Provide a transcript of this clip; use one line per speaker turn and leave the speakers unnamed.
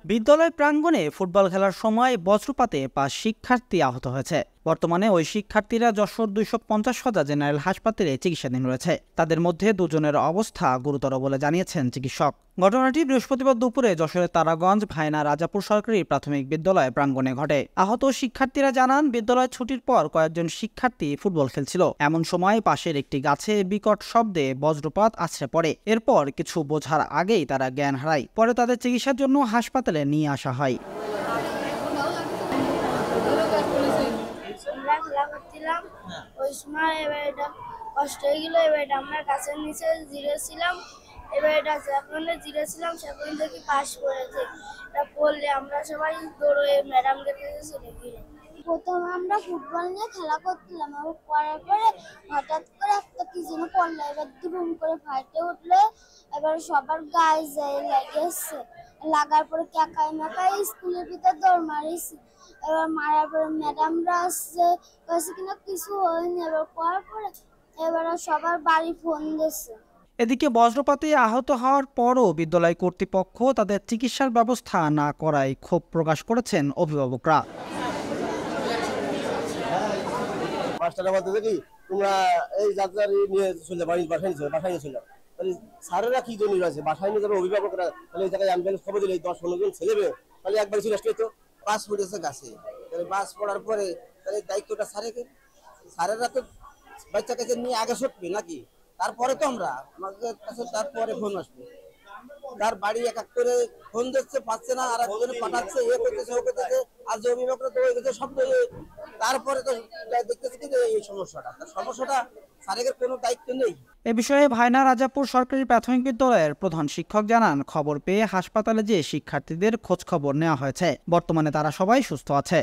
বিদ্যালয় প্রাঙ্গণে ফুটবল খেলার সময় বজ্রপাতে ৫ শিক্ষার্থী আহত হয়েছে। বর্তমানে ওই শিক্ষার্থীরা যশোর ২৫০ হাজার জেনারেল হাসপাতালে চিকিৎসাধীন রয়েছে। তাদের মধ্যে দুজনের অবস্থা গুরুতর বলে জানিয়েছেন চিকিৎসক। ঘটনাটি বৃহস্পতিবার দুপুরে যশোরের তারাগঞ্জ ভাইনা রাজাপুর সরকারি প্রাথমিক বিদ্যালয় প্রাঙ্গণে ঘটে। আহত শিক্ষার্থীরা জানান, বিদ্যালয় ছুটির পর কয়েকজন শিক্ষার্থী ফুটবল খেলছিল। এমন সময় পাশের একটি গাছে বিকট শব্দে বজ্রপাত আছড়ে পড়ে। এরপর কিছু বোঝার আগেই তারা জ্ঞান হারায়। পরে তাদের চিকিৎসার জন্য হাসপাতালে নিয়ে আসা হয়।
খেলা করছিলাম, ওই সময় এবার এটা কষ্ট হয়ে গেল। এবার এটা আমরা গাছের নিচে জিরেছিলাম, এবার এটা যখন জিরেছিলাম সেখান থেকে পাশ করেছে। এটা পড়লে আমরা সবাই দৌড়ে ম্যাডামদের কাছে চলে গেলাম। প্রথমে আমরা ফুটবল নিয়ে খেলা করছিলাম, আবার পরে পরে হঠাৎ করে একটা কি যেন পড়লো, এবার দুম করে ফাটে উঠলো। এবার সবার গায়ে যায় লেগেছে, লাগার পরে ক্যাকাই ম্যাকাই স্কুলের ভিতর দৌড় মারিছি। এবার মারার পরে ম্যাডামরা আসছে, কাছে কিনা কিছু হয়নি। এবার পরে পরে এবার সবার বাড়ি ফোন দিচ্ছে।
এদিকে বজ্রপাতে আহত হওয়ার পরও বিদ্যালয় কর্তৃপক্ষ তাদের চিকিৎসার ব্যবস্থা না করায় ক্ষোভ প্রকাশ করেছেন অভিভাবকরা।
মাস্টাররা বলতেছে কি, তোমরা এই যাত্রা নিয়ে চলে বাসায় নিয়ে চলে, তাহলে স্যারেরা কি জন্য রয়েছে, বাসায় নিয়ে যাবে অভিভাবকরা। তাহলে এই জায়গায় অ্যাম্বুলেন্স খবর দিলে 10-15 জন ছেলে তাহলে একবার চলে আসলে তো। বাস পড়েছে গাছে, তাহলে বাস পড়ার পরে তাহলে দায়িত্বটা স্যারেরা তো বাচ্চা কাছে নিয়ে আগে ছুটবে নাকি, তারপরে তো আমরা আমাদের কাছে তারপরে ফোন আসবে। তার বাড়ি এক এক করে ফোন দিচ্ছে, পাচ্ছে না, আর একজনে পাঠাচ্ছে, এ করতেছে ও করতেছে, আর যে অভিভাবকরা তো হয়ে গেছে সব। তারপরে তো দেখতেছি কি এই সমস্যাটা স্যারের কোনো দায়িত্ব নেই।
এ বিষয়ে ভাইনা রাজাপুর সরকারি প্রাথমিক বিদ্যালয়ের প্রধান শিক্ষক জানান, খবর পেয়ে হাসপাতালে যেয়ে শিক্ষার্থীদের খোঁজ খবর নেওয়া হয়েছে। বর্তমানে তারা সবাই সুস্থ আছে।